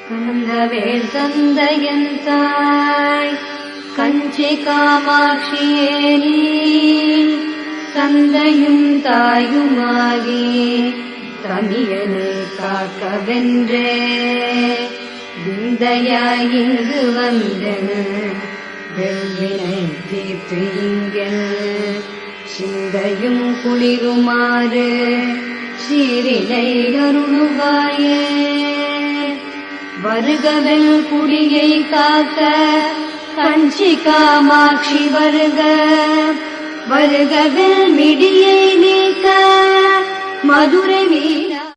கந்தவேல் தந்தையன் தாய் கஞ்சி காமாட்சியே நீ தந்தையும் தாயுமாகி தமியனை காக்கவென்றே விந்தையாய் இங்கு வந்தன் வெள்வினை தீர்த்து இங்கன் சிந்தையும் குளிருமாறு சீரினை அருளுவாயே. வருகவெல் குடியை காக்க கஞ்சி காமாட்சி வருக, வருகவெல் மிடியை நீக்க மதுரை மீனா